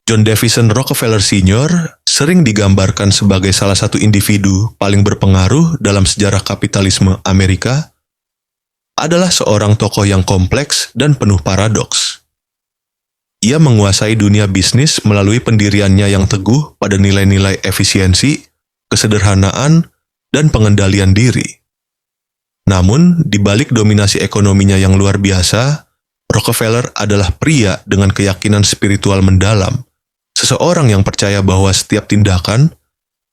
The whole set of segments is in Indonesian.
John Davison Rockefeller Sr. sering digambarkan sebagai salah satu individu paling berpengaruh dalam sejarah kapitalisme Amerika, adalah seorang tokoh yang kompleks dan penuh paradoks. Ia menguasai dunia bisnis melalui pendiriannya yang teguh pada nilai-nilai efisiensi, kesederhanaan, dan pengendalian diri. Namun, di balik dominasi ekonominya yang luar biasa, Rockefeller adalah pria dengan keyakinan spiritual mendalam, seseorang yang percaya bahwa setiap tindakan,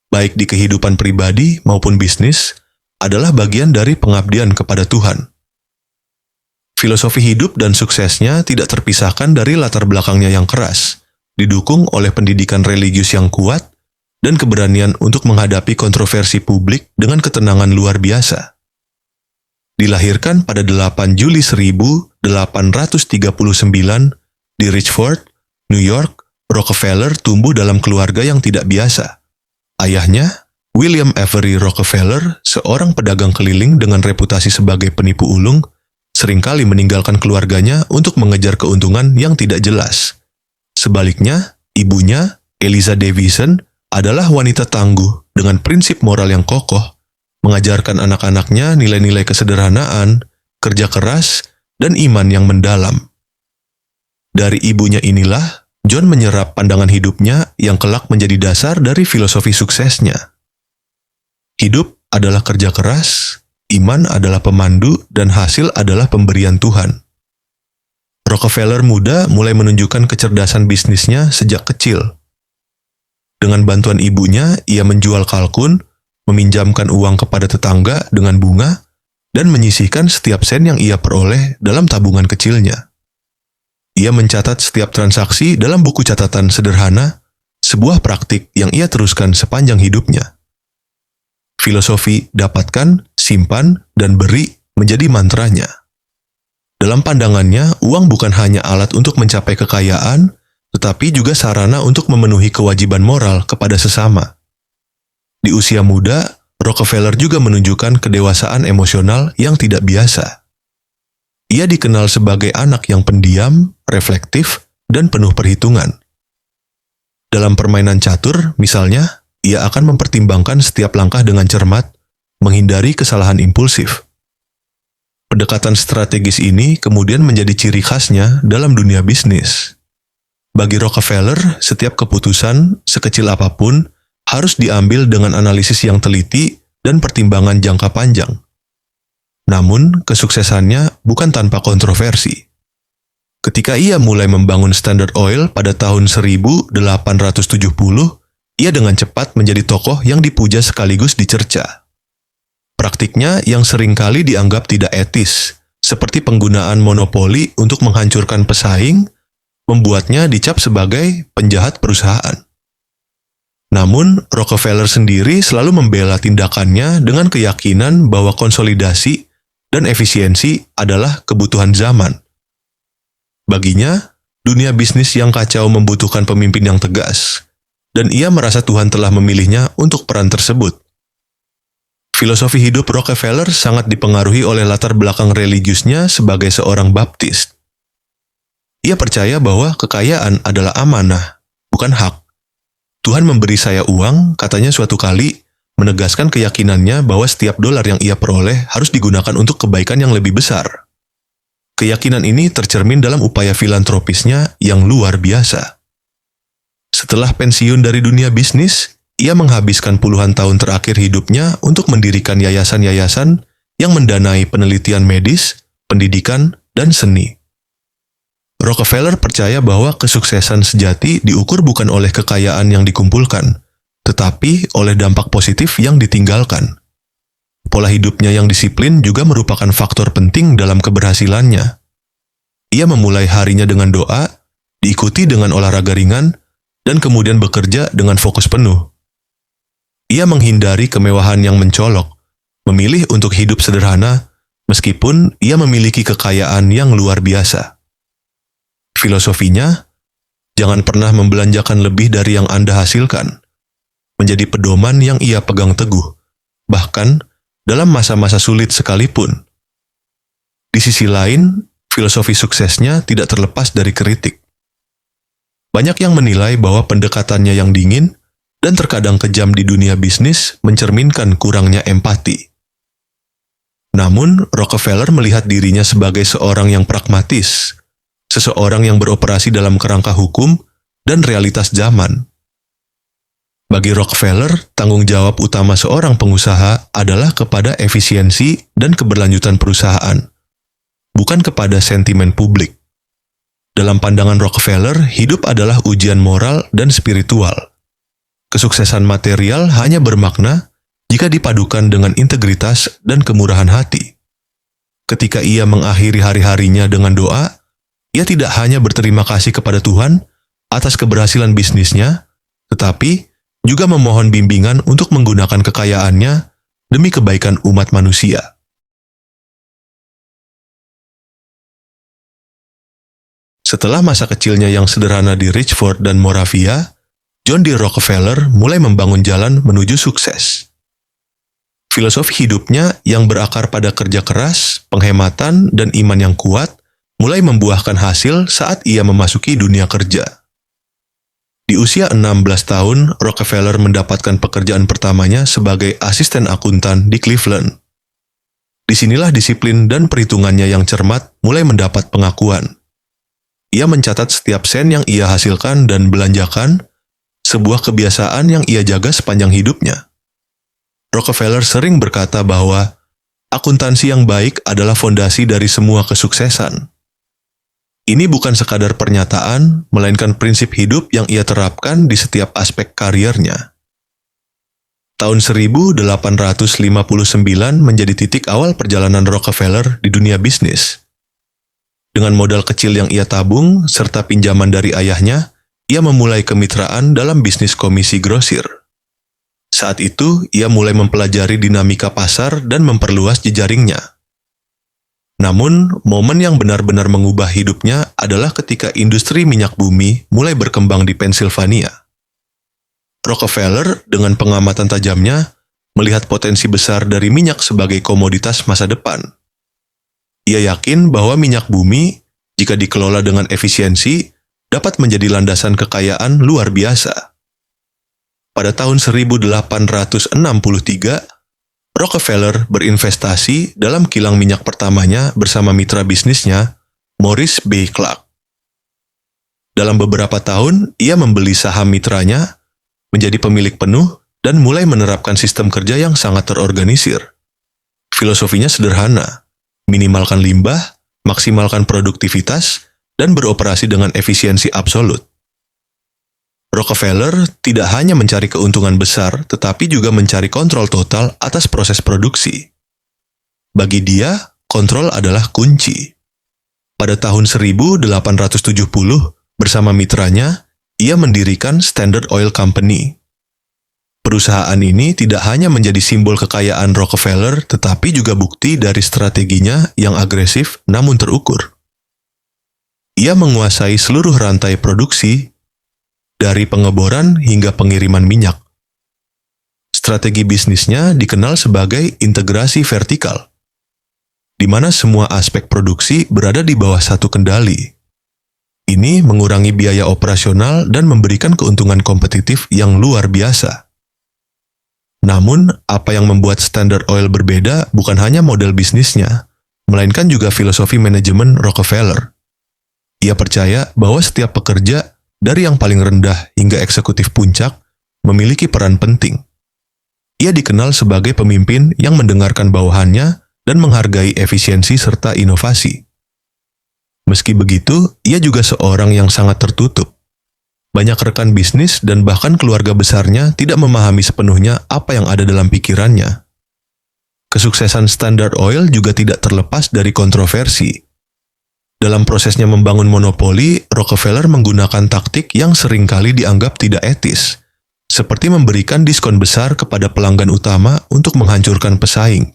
baik di kehidupan pribadi maupun bisnis, adalah bagian dari pengabdian kepada Tuhan. Filosofi hidup dan suksesnya tidak terpisahkan dari latar belakangnya yang keras, didukung oleh pendidikan religius yang kuat, dan keberanian untuk menghadapi kontroversi publik dengan ketenangan luar biasa. Dilahirkan pada 8 Juli 1839 di Richford, New York, Rockefeller tumbuh dalam keluarga yang tidak biasa. Ayahnya, William Avery Rockefeller, seorang pedagang keliling dengan reputasi sebagai penipu ulung, seringkali meninggalkan keluarganya untuk mengejar keuntungan yang tidak jelas. Sebaliknya, ibunya, Eliza Davison, adalah wanita tangguh dengan prinsip moral yang kokoh, mengajarkan anak-anaknya nilai-nilai kesederhanaan, kerja keras, dan iman yang mendalam. Dari ibunya inilah, John menyerap pandangan hidupnya yang kelak menjadi dasar dari filosofi suksesnya. Hidup adalah kerja keras, iman adalah pemandu, dan hasil adalah pemberian Tuhan. Rockefeller muda mulai menunjukkan kecerdasan bisnisnya sejak kecil. Dengan bantuan ibunya, ia menjual kalkun, meminjamkan uang kepada tetangga dengan bunga, dan menyisihkan setiap sen yang ia peroleh dalam tabungan kecilnya. Ia mencatat setiap transaksi dalam buku catatan sederhana, sebuah praktik yang ia teruskan sepanjang hidupnya. Filosofi dapatkan, simpan, dan beri menjadi mantranya. Dalam pandangannya, uang bukan hanya alat untuk mencapai kekayaan, tetapi juga sarana untuk memenuhi kewajiban moral kepada sesama. Di usia muda, Rockefeller juga menunjukkan kedewasaan emosional yang tidak biasa. Ia dikenal sebagai anak yang pendiam, reflektif, dan penuh perhitungan. Dalam permainan catur, misalnya, ia akan mempertimbangkan setiap langkah dengan cermat, menghindari kesalahan impulsif. Pendekatan strategis ini kemudian menjadi ciri khasnya dalam dunia bisnis. Bagi Rockefeller, setiap keputusan, sekecil apapun, harus diambil dengan analisis yang teliti dan pertimbangan jangka panjang. Namun, kesuksesannya bukan tanpa kontroversi. Ketika ia mulai membangun Standard Oil pada tahun 1870, ia dengan cepat menjadi tokoh yang dipuja sekaligus dicerca. Praktiknya yang seringkali dianggap tidak etis, seperti penggunaan monopoli untuk menghancurkan pesaing, membuatnya dicap sebagai penjahat perusahaan. Namun, Rockefeller sendiri selalu membela tindakannya dengan keyakinan bahwa konsolidasi dan efisiensi adalah kebutuhan zaman. Baginya, dunia bisnis yang kacau membutuhkan pemimpin yang tegas, dan ia merasa Tuhan telah memilihnya untuk peran tersebut. Filosofi hidup Rockefeller sangat dipengaruhi oleh latar belakang religiusnya sebagai seorang Baptis. Ia percaya bahwa kekayaan adalah amanah, bukan hak. Tuhan memberi saya uang, katanya suatu kali, menegaskan keyakinannya bahwa setiap dolar yang ia peroleh harus digunakan untuk kebaikan yang lebih besar. Keyakinan ini tercermin dalam upaya filantropisnya yang luar biasa. Setelah pensiun dari dunia bisnis, ia menghabiskan puluhan tahun terakhir hidupnya untuk mendirikan yayasan-yayasan yang mendanai penelitian medis, pendidikan, dan seni. Rockefeller percaya bahwa kesuksesan sejati diukur bukan oleh kekayaan yang dikumpulkan, tetapi oleh dampak positif yang ditinggalkan. Pola hidupnya yang disiplin juga merupakan faktor penting dalam keberhasilannya. Ia memulai harinya dengan doa, diikuti dengan olahraga ringan, dan kemudian bekerja dengan fokus penuh. Ia menghindari kemewahan yang mencolok, memilih untuk hidup sederhana, meskipun ia memiliki kekayaan yang luar biasa. Filosofinya, jangan pernah membelanjakan lebih dari yang Anda hasilkan, menjadi pedoman yang ia pegang teguh, bahkan dalam masa-masa sulit sekalipun. Di sisi lain, filosofi suksesnya tidak terlepas dari kritik. Banyak yang menilai bahwa pendekatannya yang dingin dan terkadang kejam di dunia bisnis mencerminkan kurangnya empati. Namun, Rockefeller melihat dirinya sebagai seorang yang pragmatis, seseorang yang beroperasi dalam kerangka hukum dan realitas zaman. Bagi Rockefeller, tanggung jawab utama seorang pengusaha adalah kepada efisiensi dan keberlanjutan perusahaan, bukan kepada sentimen publik. Dalam pandangan Rockefeller, hidup adalah ujian moral dan spiritual. Kesuksesan material hanya bermakna jika dipadukan dengan integritas dan kemurahan hati. Ketika ia mengakhiri hari-harinya dengan doa, ia tidak hanya berterima kasih kepada Tuhan atas keberhasilan bisnisnya, tetapi juga memohon bimbingan untuk menggunakan kekayaannya demi kebaikan umat manusia. Setelah masa kecilnya yang sederhana di Richford dan Moravia, John D. Rockefeller mulai membangun jalan menuju sukses. Filosofi hidupnya yang berakar pada kerja keras, penghematan, dan iman yang kuat mulai membuahkan hasil saat ia memasuki dunia kerja. Di usia 16 tahun, Rockefeller mendapatkan pekerjaan pertamanya sebagai asisten akuntan di Cleveland. Disinilah disiplin dan perhitungannya yang cermat mulai mendapat pengakuan. Ia mencatat setiap sen yang ia hasilkan dan belanjakan, sebuah kebiasaan yang ia jaga sepanjang hidupnya. Rockefeller sering berkata bahwa akuntansi yang baik adalah fondasi dari semua kesuksesan. Ini bukan sekadar pernyataan, melainkan prinsip hidup yang ia terapkan di setiap aspek kariernya. Tahun 1859 menjadi titik awal perjalanan Rockefeller di dunia bisnis. Dengan modal kecil yang ia tabung, serta pinjaman dari ayahnya, ia memulai kemitraan dalam bisnis komisi grosir. Saat itu, ia mulai mempelajari dinamika pasar dan memperluas jejaringnya. Namun, momen yang benar-benar mengubah hidupnya adalah ketika industri minyak bumi mulai berkembang di Pennsylvania. Rockefeller, dengan pengamatan tajamnya, melihat potensi besar dari minyak sebagai komoditas masa depan. Ia yakin bahwa minyak bumi, jika dikelola dengan efisiensi, dapat menjadi landasan kekayaan luar biasa. Pada tahun 1863, Rockefeller berinvestasi dalam kilang minyak pertamanya bersama mitra bisnisnya, Morris B. Clark. Dalam beberapa tahun, ia membeli saham mitranya, menjadi pemilik penuh, dan mulai menerapkan sistem kerja yang sangat terorganisir. Filosofinya sederhana, minimalkan limbah, maksimalkan produktivitas, dan beroperasi dengan efisiensi absolut. Rockefeller tidak hanya mencari keuntungan besar, tetapi juga mencari kontrol total atas proses produksi. Bagi dia, kontrol adalah kunci. Pada tahun 1870, bersama mitranya, ia mendirikan Standard Oil Company. Perusahaan ini tidak hanya menjadi simbol kekayaan Rockefeller, tetapi juga bukti dari strateginya yang agresif namun terukur. Ia menguasai seluruh rantai produksi, dari pengeboran hingga pengiriman minyak. Strategi bisnisnya dikenal sebagai integrasi vertikal, di mana semua aspek produksi berada di bawah satu kendali. Ini mengurangi biaya operasional dan memberikan keuntungan kompetitif yang luar biasa. Namun, apa yang membuat Standard Oil berbeda bukan hanya model bisnisnya, melainkan juga filosofi manajemen Rockefeller. Ia percaya bahwa setiap pekerja, dari yang paling rendah hingga eksekutif puncak, memiliki peran penting. Ia dikenal sebagai pemimpin yang mendengarkan bawahannya dan menghargai efisiensi serta inovasi. Meski begitu, ia juga seorang yang sangat tertutup. Banyak rekan bisnis dan bahkan keluarga besarnya tidak memahami sepenuhnya apa yang ada dalam pikirannya. Kesuksesan Standard Oil juga tidak terlepas dari kontroversi. Dalam prosesnya membangun monopoli, Rockefeller menggunakan taktik yang seringkali dianggap tidak etis, seperti memberikan diskon besar kepada pelanggan utama untuk menghancurkan pesaing.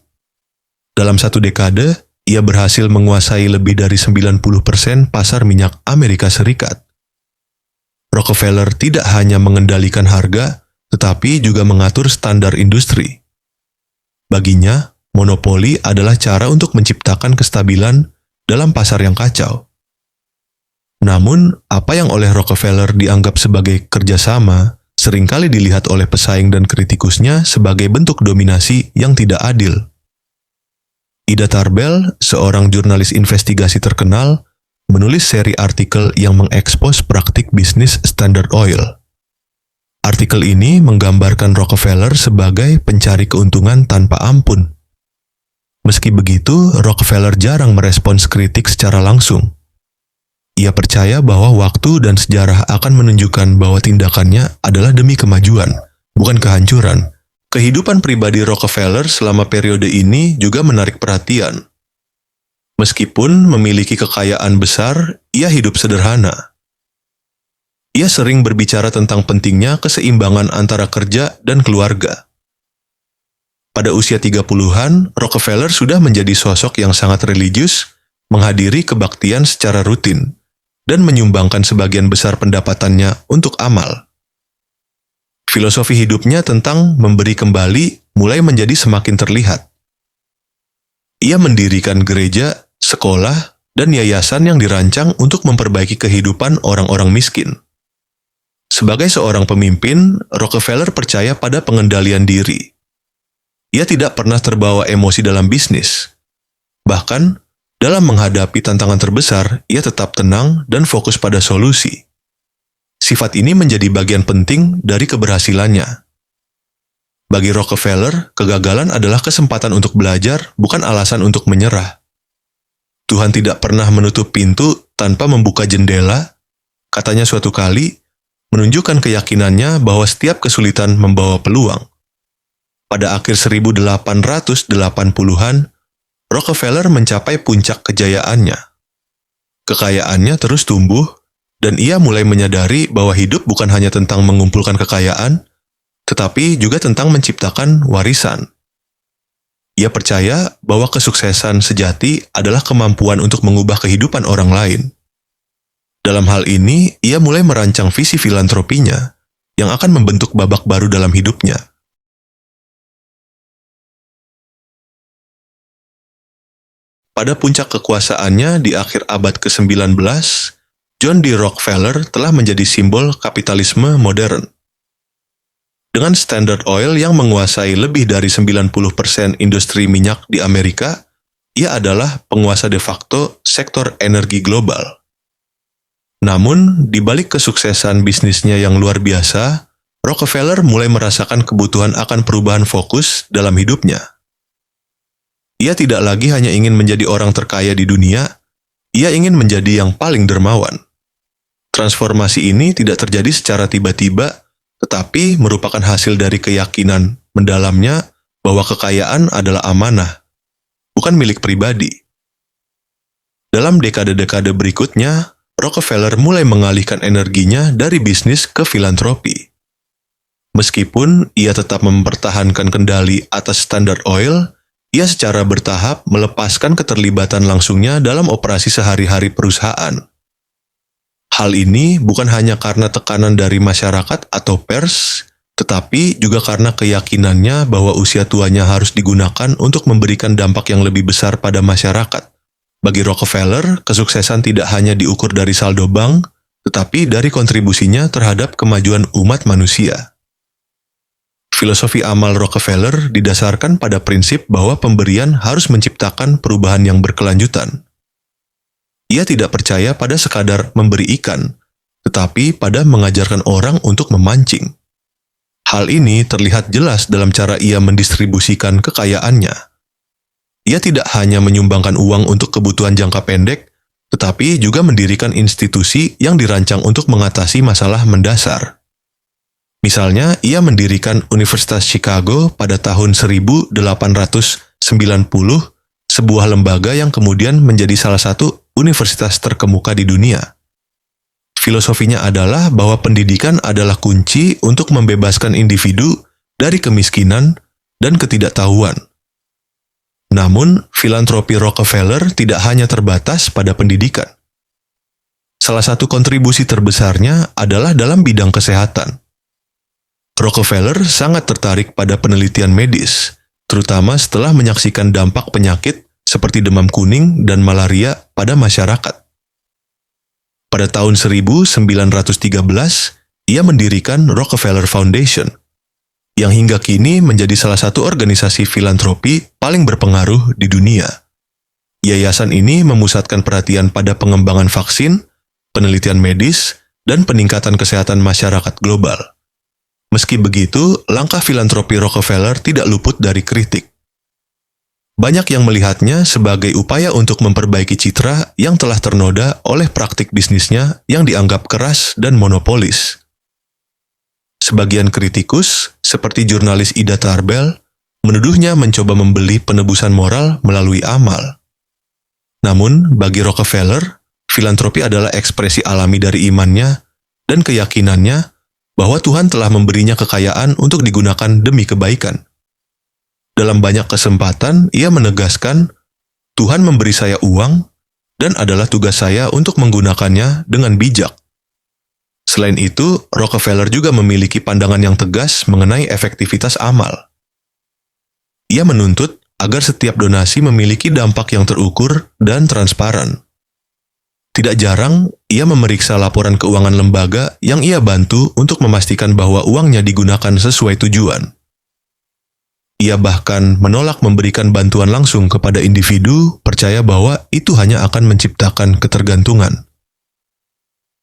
Dalam satu dekade, ia berhasil menguasai lebih dari 90% pasar minyak Amerika Serikat. Rockefeller tidak hanya mengendalikan harga, tetapi juga mengatur standar industri. Baginya, monopoli adalah cara untuk menciptakan kestabilan dalam pasar yang kacau. Namun, apa yang oleh Rockefeller dianggap sebagai kerjasama, seringkali dilihat oleh pesaing dan kritikusnya sebagai bentuk dominasi yang tidak adil. Ida Tarbell, seorang jurnalis investigasi terkenal, menulis seri artikel yang mengekspos praktik bisnis Standard Oil. Artikel ini menggambarkan Rockefeller sebagai pencari keuntungan tanpa ampun. Meski begitu, Rockefeller jarang merespons kritik secara langsung. Ia percaya bahwa waktu dan sejarah akan menunjukkan bahwa tindakannya adalah demi kemajuan, bukan kehancuran. Kehidupan pribadi Rockefeller selama periode ini juga menarik perhatian. Meskipun memiliki kekayaan besar, ia hidup sederhana. Ia sering berbicara tentang pentingnya keseimbangan antara kerja dan keluarga. Pada usia 30-an, Rockefeller sudah menjadi sosok yang sangat religius, menghadiri kebaktian secara rutin, dan menyumbangkan sebagian besar pendapatannya untuk amal. Filosofi hidupnya tentang memberi kembali mulai menjadi semakin terlihat. Ia mendirikan gereja, sekolah, dan yayasan yang dirancang untuk memperbaiki kehidupan orang-orang miskin. Sebagai seorang pemimpin, Rockefeller percaya pada pengendalian diri. Ia tidak pernah terbawa emosi dalam bisnis. Bahkan, dalam menghadapi tantangan terbesar, ia tetap tenang dan fokus pada solusi. Sifat ini menjadi bagian penting dari keberhasilannya. Bagi Rockefeller, kegagalan adalah kesempatan untuk belajar, bukan alasan untuk menyerah. Tuhan tidak pernah menutup pintu tanpa membuka jendela, katanya suatu kali, menunjukkan keyakinannya bahwa setiap kesulitan membawa peluang. Pada akhir 1880-an, Rockefeller mencapai puncak kejayaannya. Kekayaannya terus tumbuh, dan ia mulai menyadari bahwa hidup bukan hanya tentang mengumpulkan kekayaan, tetapi juga tentang menciptakan warisan. Ia percaya bahwa kesuksesan sejati adalah kemampuan untuk mengubah kehidupan orang lain. Dalam hal ini, ia mulai merancang visi filantropinya yang akan membentuk babak baru dalam hidupnya. Pada puncak kekuasaannya di akhir abad ke-19, John D. Rockefeller telah menjadi simbol kapitalisme modern. Dengan Standard Oil yang menguasai lebih dari 90% industri minyak di Amerika, ia adalah penguasa de facto sektor energi global. Namun, di balik kesuksesan bisnisnya yang luar biasa, Rockefeller mulai merasakan kebutuhan akan perubahan fokus dalam hidupnya. Ia tidak lagi hanya ingin menjadi orang terkaya di dunia, ia ingin menjadi yang paling dermawan. Transformasi ini tidak terjadi secara tiba-tiba, tetapi merupakan hasil dari keyakinan mendalamnya bahwa kekayaan adalah amanah, bukan milik pribadi. Dalam dekade-dekade berikutnya, Rockefeller mulai mengalihkan energinya dari bisnis ke filantropi. Meskipun ia tetap mempertahankan kendali atas Standard Oil, ia secara bertahap melepaskan keterlibatan langsungnya dalam operasi sehari-hari perusahaan. Hal ini bukan hanya karena tekanan dari masyarakat atau pers, tetapi juga karena keyakinannya bahwa usia tuanya harus digunakan untuk memberikan dampak yang lebih besar pada masyarakat. Bagi Rockefeller, kesuksesan tidak hanya diukur dari saldo bank, tetapi dari kontribusinya terhadap kemajuan umat manusia. Filosofi amal Rockefeller didasarkan pada prinsip bahwa pemberian harus menciptakan perubahan yang berkelanjutan. Ia tidak percaya pada sekadar memberi ikan, tetapi pada mengajarkan orang untuk memancing. Hal ini terlihat jelas dalam cara ia mendistribusikan kekayaannya. Ia tidak hanya menyumbangkan uang untuk kebutuhan jangka pendek, tetapi juga mendirikan institusi yang dirancang untuk mengatasi masalah mendasar. Misalnya, ia mendirikan Universitas Chicago pada tahun 1890, sebuah lembaga yang kemudian menjadi salah satu universitas terkemuka di dunia. Filosofinya adalah bahwa pendidikan adalah kunci untuk membebaskan individu dari kemiskinan dan ketidaktahuan. Namun, filantropi Rockefeller tidak hanya terbatas pada pendidikan. Salah satu kontribusi terbesarnya adalah dalam bidang kesehatan. Rockefeller sangat tertarik pada penelitian medis, terutama setelah menyaksikan dampak penyakit seperti demam kuning dan malaria pada masyarakat. Pada tahun 1913, ia mendirikan Rockefeller Foundation, yang hingga kini menjadi salah satu organisasi filantropi paling berpengaruh di dunia. Yayasan ini memusatkan perhatian pada pengembangan vaksin, penelitian medis, dan peningkatan kesehatan masyarakat global. Meski begitu, langkah filantropi Rockefeller tidak luput dari kritik. Banyak yang melihatnya sebagai upaya untuk memperbaiki citra yang telah ternoda oleh praktik bisnisnya yang dianggap keras dan monopolis. Sebagian kritikus, seperti jurnalis Ida Tarbell, menuduhnya mencoba membeli penebusan moral melalui amal. Namun, bagi Rockefeller, filantropi adalah ekspresi alami dari imannya dan keyakinannya bahwa Tuhan telah memberinya kekayaan untuk digunakan demi kebaikan. Dalam banyak kesempatan, ia menegaskan, Tuhan memberi saya uang, dan adalah tugas saya untuk menggunakannya dengan bijak. Selain itu, Rockefeller juga memiliki pandangan yang tegas mengenai efektivitas amal. Ia menuntut agar setiap donasi memiliki dampak yang terukur dan transparan. Tidak jarang, ia memeriksa laporan keuangan lembaga yang ia bantu untuk memastikan bahwa uangnya digunakan sesuai tujuan. Ia bahkan menolak memberikan bantuan langsung kepada individu, percaya bahwa itu hanya akan menciptakan ketergantungan.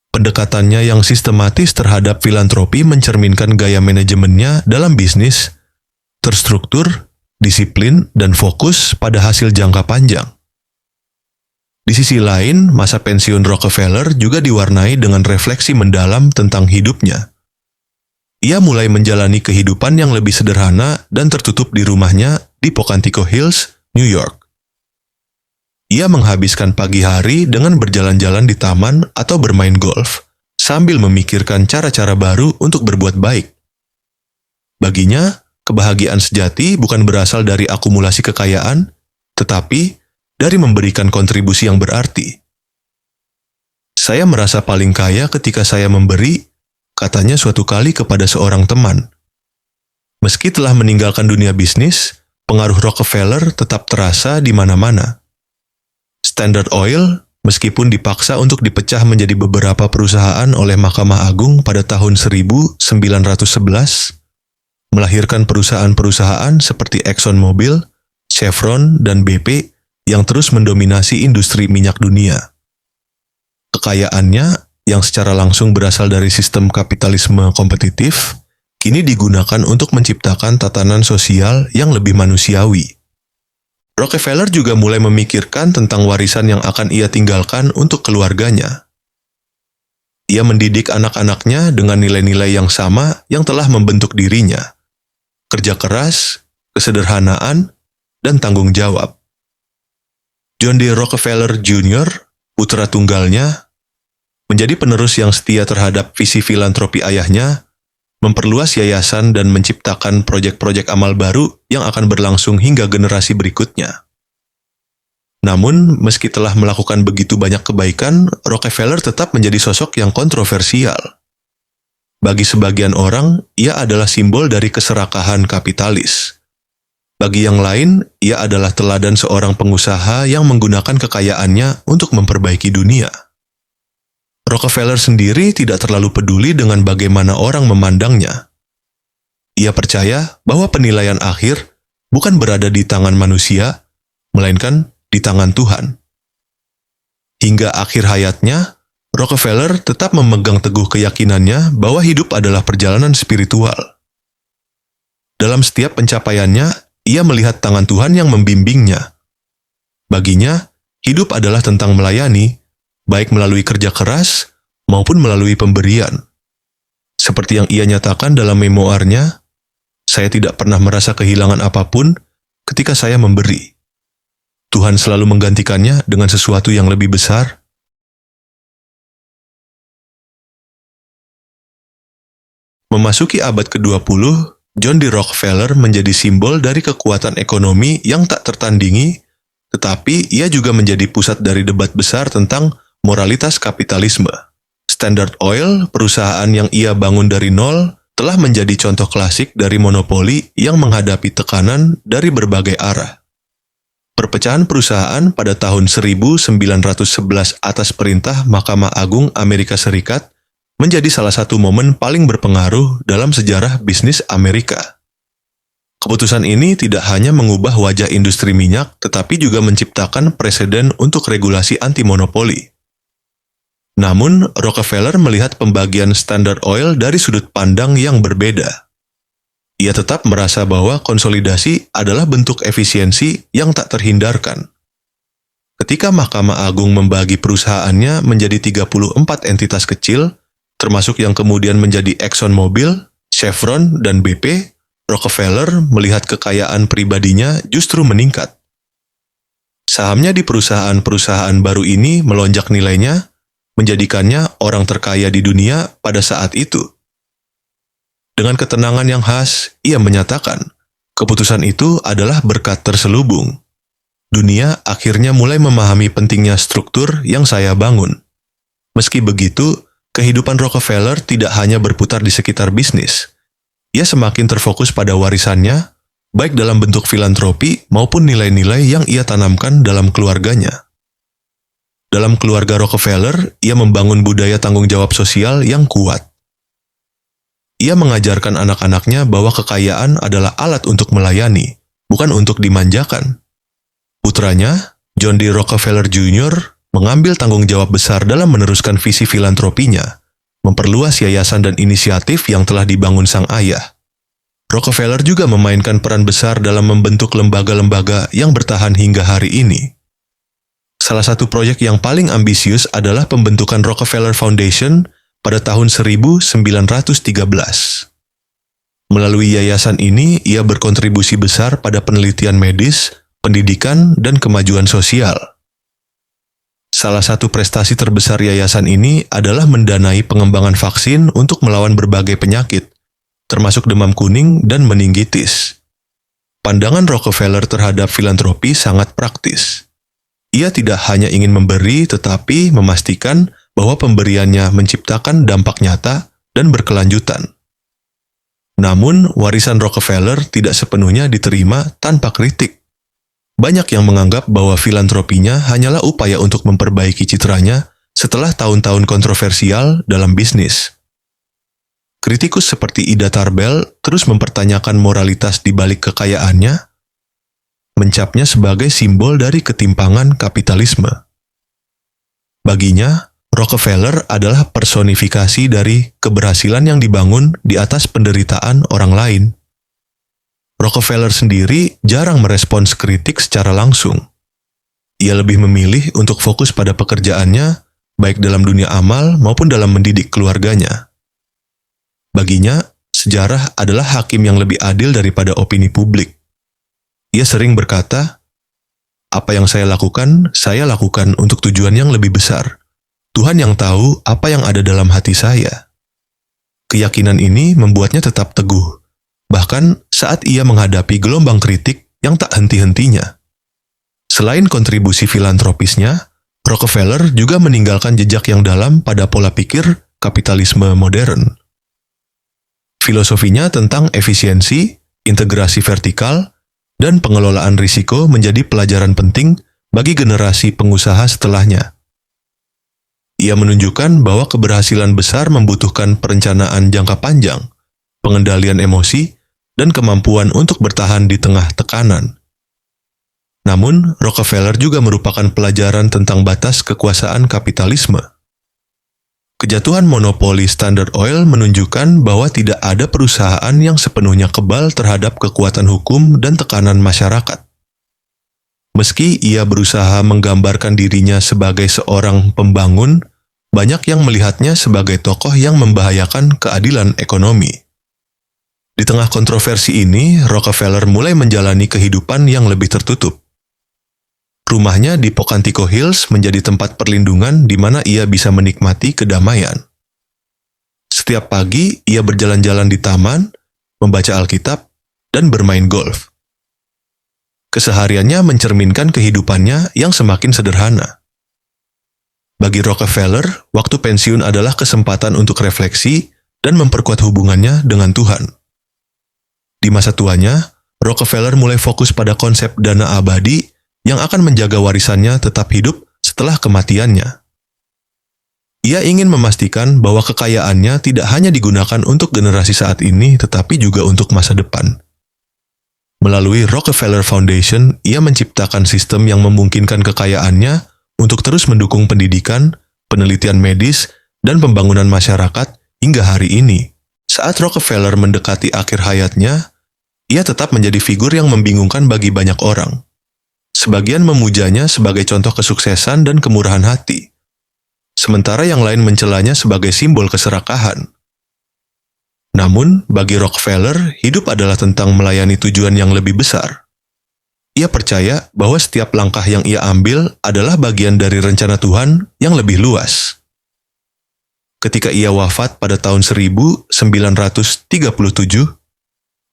Pendekatannya yang sistematis terhadap filantropi mencerminkan gaya manajemennya dalam bisnis, terstruktur, disiplin, dan fokus pada hasil jangka panjang. Di sisi lain, masa pensiun Rockefeller juga diwarnai dengan refleksi mendalam tentang hidupnya. Ia mulai menjalani kehidupan yang lebih sederhana dan tertutup di rumahnya di Pocantico Hills, New York. Ia menghabiskan pagi hari dengan berjalan-jalan di taman atau bermain golf, sambil memikirkan cara-cara baru untuk berbuat baik. Baginya, kebahagiaan sejati bukan berasal dari akumulasi kekayaan, tetapi dari memberikan kontribusi yang berarti. Saya merasa paling kaya ketika saya memberi, katanya suatu kali kepada seorang teman. Meski telah meninggalkan dunia bisnis, pengaruh Rockefeller tetap terasa di mana-mana. Standard Oil, meskipun dipaksa untuk dipecah menjadi beberapa perusahaan oleh Mahkamah Agung pada tahun 1911, melahirkan perusahaan-perusahaan seperti ExxonMobil, Chevron, dan BP yang terus mendominasi industri minyak dunia. Kekayaannya yang secara langsung berasal dari sistem kapitalisme kompetitif, kini digunakan untuk menciptakan tatanan sosial yang lebih manusiawi. Rockefeller juga mulai memikirkan tentang warisan yang akan ia tinggalkan untuk keluarganya. Ia mendidik anak-anaknya dengan nilai-nilai yang sama yang telah membentuk dirinya: kerja keras, kesederhanaan, dan tanggung jawab. John D. Rockefeller Jr., putra tunggalnya, menjadi penerus yang setia terhadap visi filantropi ayahnya, memperluas yayasan dan menciptakan proyek-proyek amal baru yang akan berlangsung hingga generasi berikutnya. Namun, meski telah melakukan begitu banyak kebaikan, Rockefeller tetap menjadi sosok yang kontroversial. Bagi sebagian orang, ia adalah simbol dari keserakahan kapitalis. Bagi yang lain, ia adalah teladan seorang pengusaha yang menggunakan kekayaannya untuk memperbaiki dunia. Rockefeller sendiri tidak terlalu peduli dengan bagaimana orang memandangnya. Ia percaya bahwa penilaian akhir bukan berada di tangan manusia, melainkan di tangan Tuhan. Hingga akhir hayatnya, Rockefeller tetap memegang teguh keyakinannya bahwa hidup adalah perjalanan spiritual. Dalam setiap pencapaiannya, ia melihat tangan Tuhan yang membimbingnya. Baginya, hidup adalah tentang melayani, baik melalui kerja keras maupun melalui pemberian. Seperti yang ia nyatakan dalam memoarnya, saya tidak pernah merasa kehilangan apapun ketika saya memberi. Tuhan selalu menggantikannya dengan sesuatu yang lebih besar. Memasuki abad ke-20, John D. Rockefeller menjadi simbol dari kekuatan ekonomi yang tak tertandingi, tetapi ia juga menjadi pusat dari debat besar tentang moralitas kapitalisme. Standard Oil, perusahaan yang ia bangun dari nol, telah menjadi contoh klasik dari monopoli yang menghadapi tekanan dari berbagai arah. Perpecahan perusahaan pada tahun 1911 atas perintah Mahkamah Agung Amerika Serikat menjadi salah satu momen paling berpengaruh dalam sejarah bisnis Amerika. Keputusan ini tidak hanya mengubah wajah industri minyak, tetapi juga menciptakan preseden untuk regulasi anti-monopoli. Namun, Rockefeller melihat pembagian Standard Oil dari sudut pandang yang berbeda. Ia tetap merasa bahwa konsolidasi adalah bentuk efisiensi yang tak terhindarkan. Ketika Mahkamah Agung membagi perusahaannya menjadi 34 entitas kecil, termasuk yang kemudian menjadi ExxonMobil, Chevron, dan BP, Rockefeller melihat kekayaan pribadinya justru meningkat. Sahamnya di perusahaan-perusahaan baru ini melonjak nilainya, menjadikannya orang terkaya di dunia pada saat itu. Dengan ketenangan yang khas, ia menyatakan, keputusan itu adalah berkat terselubung. Dunia akhirnya mulai memahami pentingnya struktur yang saya bangun. Meski begitu, kehidupan Rockefeller tidak hanya berputar di sekitar bisnis. Ia semakin terfokus pada warisannya, baik dalam bentuk filantropi maupun nilai-nilai yang ia tanamkan dalam keluarganya. Dalam keluarga Rockefeller, ia membangun budaya tanggung jawab sosial yang kuat. Ia mengajarkan anak-anaknya bahwa kekayaan adalah alat untuk melayani, bukan untuk dimanjakan. Putranya, John D. Rockefeller Jr., mengambil tanggung jawab besar dalam meneruskan visi filantropinya, memperluas yayasan dan inisiatif yang telah dibangun sang ayah. Rockefeller juga memainkan peran besar dalam membentuk lembaga-lembaga yang bertahan hingga hari ini. Salah satu proyek yang paling ambisius adalah pembentukan Rockefeller Foundation pada tahun 1913. Melalui yayasan ini, ia berkontribusi besar pada penelitian medis, pendidikan, dan kemajuan sosial. Salah satu prestasi terbesar yayasan ini adalah mendanai pengembangan vaksin untuk melawan berbagai penyakit, termasuk demam kuning dan meningitis. Pandangan Rockefeller terhadap filantropi sangat praktis. Ia tidak hanya ingin memberi, tetapi memastikan bahwa pemberiannya menciptakan dampak nyata dan berkelanjutan. Namun, warisan Rockefeller tidak sepenuhnya diterima tanpa kritik. Banyak yang menganggap bahwa filantropinya hanyalah upaya untuk memperbaiki citranya setelah tahun-tahun kontroversial dalam bisnis. Kritikus seperti Ida Tarbell terus mempertanyakan moralitas di balik kekayaannya, mencapnya sebagai simbol dari ketimpangan kapitalisme. Baginya, Rockefeller adalah personifikasi dari keberhasilan yang dibangun di atas penderitaan orang lain. Rockefeller sendiri jarang merespons kritik secara langsung. Ia lebih memilih untuk fokus pada pekerjaannya, baik dalam dunia amal maupun dalam mendidik keluarganya. Baginya, sejarah adalah hakim yang lebih adil daripada opini publik. Ia sering berkata, "Apa yang saya lakukan untuk tujuan yang lebih besar. Tuhan yang tahu apa yang ada dalam hati saya." Keyakinan ini membuatnya tetap teguh, bahkan saat ia menghadapi gelombang kritik yang tak henti-hentinya. Selain kontribusi filantropisnya, Rockefeller juga meninggalkan jejak yang dalam pada pola pikir kapitalisme modern. Filosofinya tentang efisiensi, integrasi vertikal, dan pengelolaan risiko menjadi pelajaran penting bagi generasi pengusaha setelahnya. Ia menunjukkan bahwa keberhasilan besar membutuhkan perencanaan jangka panjang, pengendalian emosi, dan kemampuan untuk bertahan di tengah tekanan. Namun, Rockefeller juga merupakan pelajaran tentang batas kekuasaan kapitalisme. Kejatuhan monopoli Standard Oil menunjukkan bahwa tidak ada perusahaan yang sepenuhnya kebal terhadap kekuatan hukum dan tekanan masyarakat. Meski ia berusaha menggambarkan dirinya sebagai seorang pembangun, banyak yang melihatnya sebagai tokoh yang membahayakan keadilan ekonomi. Di tengah kontroversi ini, Rockefeller mulai menjalani kehidupan yang lebih tertutup. Rumahnya di Pocantico Hills menjadi tempat perlindungan di mana ia bisa menikmati kedamaian. Setiap pagi, ia berjalan-jalan di taman, membaca Alkitab, dan bermain golf. Kesehariannya mencerminkan kehidupannya yang semakin sederhana. Bagi Rockefeller, waktu pensiun adalah kesempatan untuk refleksi dan memperkuat hubungannya dengan Tuhan. Di masa tuanya, Rockefeller mulai fokus pada konsep dana abadi yang akan menjaga warisannya tetap hidup setelah kematiannya. Ia ingin memastikan bahwa kekayaannya tidak hanya digunakan untuk generasi saat ini, tetapi juga untuk masa depan. Melalui Rockefeller Foundation, ia menciptakan sistem yang memungkinkan kekayaannya untuk terus mendukung pendidikan, penelitian medis, dan pembangunan masyarakat hingga hari ini. Saat Rockefeller mendekati akhir hayatnya, ia tetap menjadi figur yang membingungkan bagi banyak orang. Sebagian memujanya sebagai contoh kesuksesan dan kemurahan hati, sementara yang lain mencelanya sebagai simbol keserakahan. Namun, bagi Rockefeller, hidup adalah tentang melayani tujuan yang lebih besar. Ia percaya bahwa setiap langkah yang ia ambil adalah bagian dari rencana Tuhan yang lebih luas. Ketika ia wafat pada tahun 1937,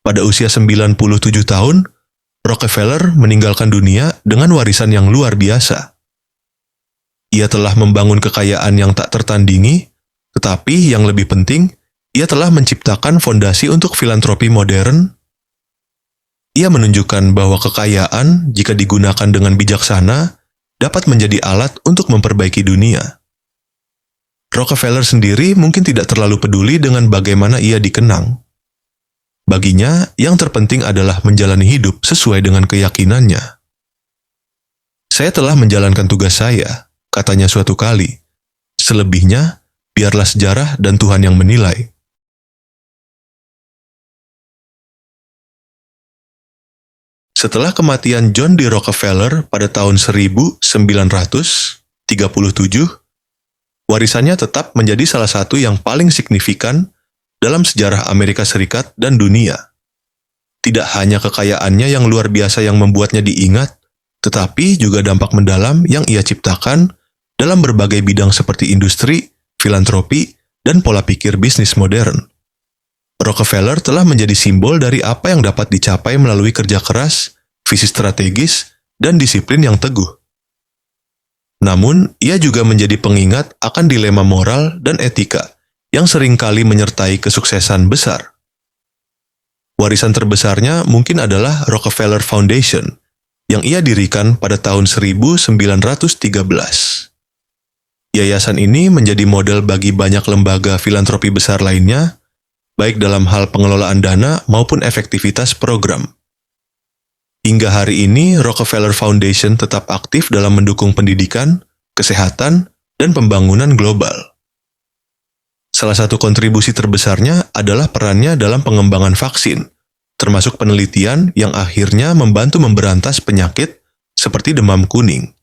pada usia 97 tahun, Rockefeller meninggalkan dunia dengan warisan yang luar biasa. Ia telah membangun kekayaan yang tak tertandingi, tetapi yang lebih penting, ia telah menciptakan fondasi untuk filantropi modern. Ia menunjukkan bahwa kekayaan, jika digunakan dengan bijaksana, dapat menjadi alat untuk memperbaiki dunia. Rockefeller sendiri mungkin tidak terlalu peduli dengan bagaimana ia dikenang. Baginya, yang terpenting adalah menjalani hidup sesuai dengan keyakinannya. "Saya telah menjalankan tugas saya," katanya suatu kali. "Selebihnya, biarlah sejarah dan Tuhan yang menilai." Setelah kematian John D. Rockefeller pada tahun 1937, warisannya tetap menjadi salah satu yang paling signifikan dalam sejarah Amerika Serikat dan dunia. Tidak hanya kekayaannya yang luar biasa yang membuatnya diingat, tetapi juga dampak mendalam yang ia ciptakan dalam berbagai bidang seperti industri, filantropi, dan pola pikir bisnis modern. Rockefeller telah menjadi simbol dari apa yang dapat dicapai melalui kerja keras, visi strategis, dan disiplin yang teguh. Namun, ia juga menjadi pengingat akan dilema moral dan etika yang seringkali menyertai kesuksesan besar. Warisan terbesarnya mungkin adalah Rockefeller Foundation, yang ia dirikan pada tahun 1913. Yayasan ini menjadi model bagi banyak lembaga filantropi besar lainnya, baik dalam hal pengelolaan dana maupun efektivitas program. Hingga hari ini, Rockefeller Foundation tetap aktif dalam mendukung pendidikan, kesehatan, dan pembangunan global. Salah satu kontribusi terbesarnya adalah perannya dalam pengembangan vaksin, termasuk penelitian yang akhirnya membantu memberantas penyakit seperti demam kuning.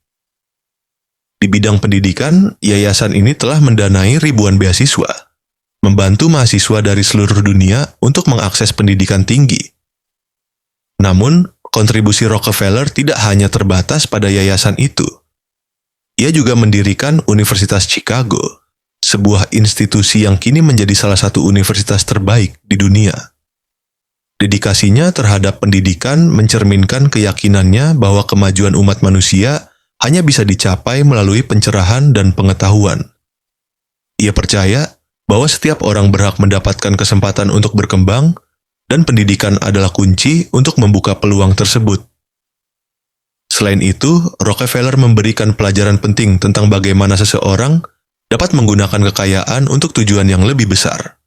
Di bidang pendidikan, yayasan ini telah mendanai ribuan beasiswa, membantu mahasiswa dari seluruh dunia untuk mengakses pendidikan tinggi. Namun, kontribusi Rockefeller tidak hanya terbatas pada yayasan itu. Ia juga mendirikan Universitas Chicago, sebuah institusi yang kini menjadi salah satu universitas terbaik di dunia. Dedikasinya terhadap pendidikan mencerminkan keyakinannya bahwa kemajuan umat manusia hanya bisa dicapai melalui pencerahan dan pengetahuan. Ia percaya bahwa setiap orang berhak mendapatkan kesempatan untuk berkembang, dan pendidikan adalah kunci untuk membuka peluang tersebut. Selain itu, Rockefeller memberikan pelajaran penting tentang bagaimana seseorang dapat menggunakan kekayaan untuk tujuan yang lebih besar.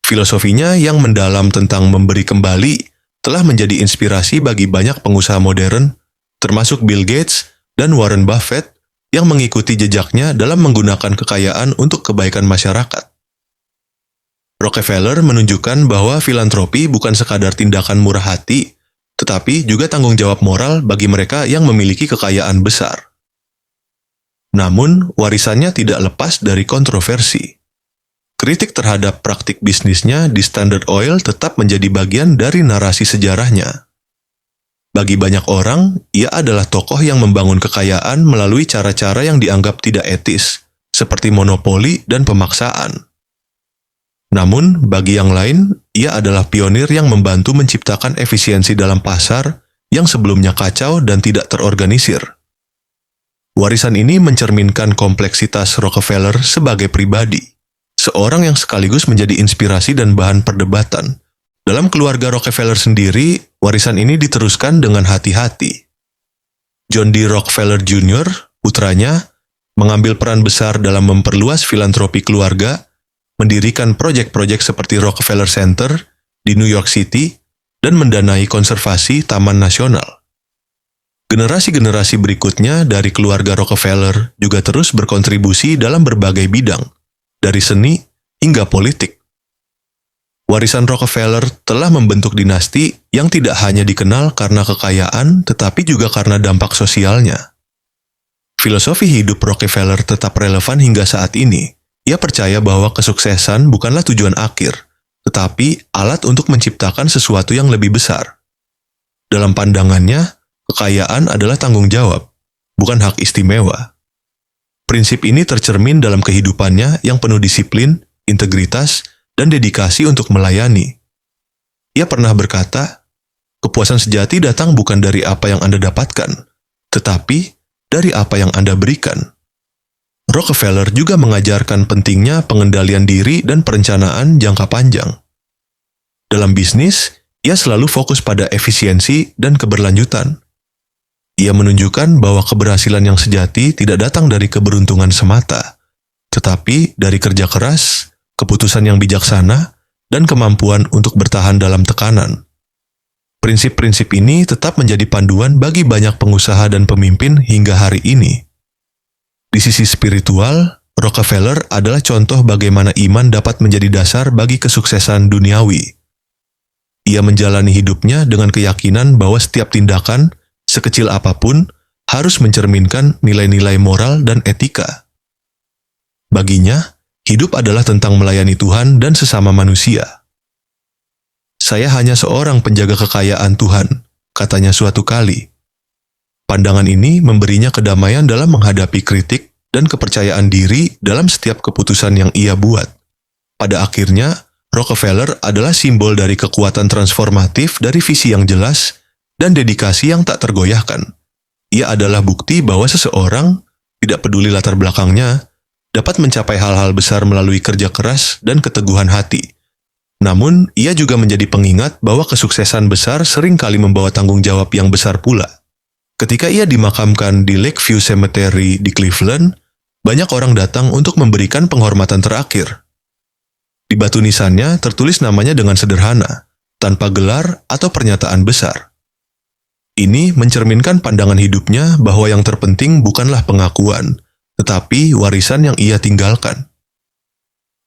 Filosofinya yang mendalam tentang memberi kembali telah menjadi inspirasi bagi banyak pengusaha modern, termasuk Bill Gates dan Warren Buffett, yang mengikuti jejaknya dalam menggunakan kekayaan untuk kebaikan masyarakat. Rockefeller menunjukkan bahwa filantropi bukan sekadar tindakan murah hati, tetapi juga tanggung jawab moral bagi mereka yang memiliki kekayaan besar. Namun, warisannya tidak lepas dari kontroversi. Kritik terhadap praktik bisnisnya di Standard Oil tetap menjadi bagian dari narasi sejarahnya. Bagi banyak orang, ia adalah tokoh yang membangun kekayaan melalui cara-cara yang dianggap tidak etis, seperti monopoli dan pemaksaan. Namun, bagi yang lain, ia adalah pionir yang membantu menciptakan efisiensi dalam pasar yang sebelumnya kacau dan tidak terorganisir. Warisan ini mencerminkan kompleksitas Rockefeller sebagai pribadi, seorang yang sekaligus menjadi inspirasi dan bahan perdebatan. Dalam keluarga Rockefeller sendiri, warisan ini diteruskan dengan hati-hati. John D. Rockefeller Jr., putranya, mengambil peran besar dalam memperluas filantropi keluarga, mendirikan proyek-proyek seperti Rockefeller Center di New York City, dan mendanai konservasi Taman Nasional. Generasi-generasi berikutnya dari keluarga Rockefeller juga terus berkontribusi dalam berbagai bidang, dari seni hingga politik. Warisan Rockefeller telah membentuk dinasti yang tidak hanya dikenal karena kekayaan, tetapi juga karena dampak sosialnya. Filosofi hidup Rockefeller tetap relevan hingga saat ini. Ia percaya bahwa kesuksesan bukanlah tujuan akhir, tetapi alat untuk menciptakan sesuatu yang lebih besar. Dalam pandangannya, kekayaan adalah tanggung jawab, bukan hak istimewa. Prinsip ini tercermin dalam kehidupannya yang penuh disiplin, integritas, dan dedikasi untuk melayani. Ia pernah berkata, kepuasan sejati datang bukan dari apa yang Anda dapatkan, tetapi dari apa yang Anda berikan. Rockefeller juga mengajarkan pentingnya pengendalian diri dan perencanaan jangka panjang. Dalam bisnis, ia selalu fokus pada efisiensi dan keberlanjutan. Ia menunjukkan bahwa keberhasilan yang sejati tidak datang dari keberuntungan semata, tetapi dari kerja keras, keputusan yang bijaksana, dan kemampuan untuk bertahan dalam tekanan. Prinsip-prinsip ini tetap menjadi panduan bagi banyak pengusaha dan pemimpin hingga hari ini. Di sisi spiritual, Rockefeller adalah contoh bagaimana iman dapat menjadi dasar bagi kesuksesan duniawi. Ia menjalani hidupnya dengan keyakinan bahwa setiap tindakan, sekecil apapun, harus mencerminkan nilai-nilai moral dan etika. Baginya, hidup adalah tentang melayani Tuhan dan sesama manusia. Saya hanya seorang penjaga kekayaan Tuhan, katanya suatu kali. Pandangan ini memberinya kedamaian dalam menghadapi kritik dan kepercayaan diri dalam setiap keputusan yang ia buat. Pada akhirnya, Rockefeller adalah simbol dari kekuatan transformatif dari visi yang jelas dan dedikasi yang tak tergoyahkan. Ia adalah bukti bahwa seseorang, tidak peduli latar belakangnya, dapat mencapai hal-hal besar melalui kerja keras dan keteguhan hati. Namun, ia juga menjadi pengingat bahwa kesuksesan besar seringkali membawa tanggung jawab yang besar pula. Ketika ia dimakamkan di Lakeview Cemetery di Cleveland, banyak orang datang untuk memberikan penghormatan terakhir. Di batu nisannya tertulis namanya dengan sederhana, tanpa gelar atau pernyataan besar. Ini mencerminkan pandangan hidupnya bahwa yang terpenting bukanlah pengakuan, tetapi warisan yang ia tinggalkan.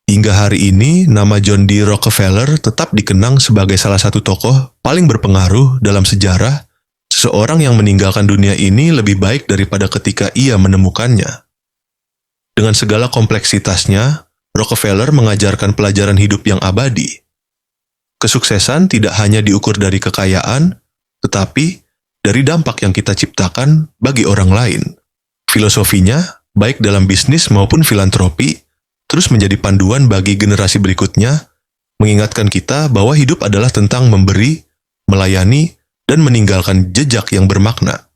Hingga hari ini, nama John D. Rockefeller tetap dikenang sebagai salah satu tokoh paling berpengaruh dalam sejarah, seseorang yang meninggalkan dunia ini lebih baik daripada ketika ia menemukannya. Dengan segala kompleksitasnya, Rockefeller mengajarkan pelajaran hidup yang abadi. Kesuksesan tidak hanya diukur dari kekayaan, tetapi dari dampak yang kita ciptakan bagi orang lain. Filosofinya, baik dalam bisnis maupun filantropi, terus menjadi panduan bagi generasi berikutnya, mengingatkan kita bahwa hidup adalah tentang memberi, melayani, dan meninggalkan jejak yang bermakna.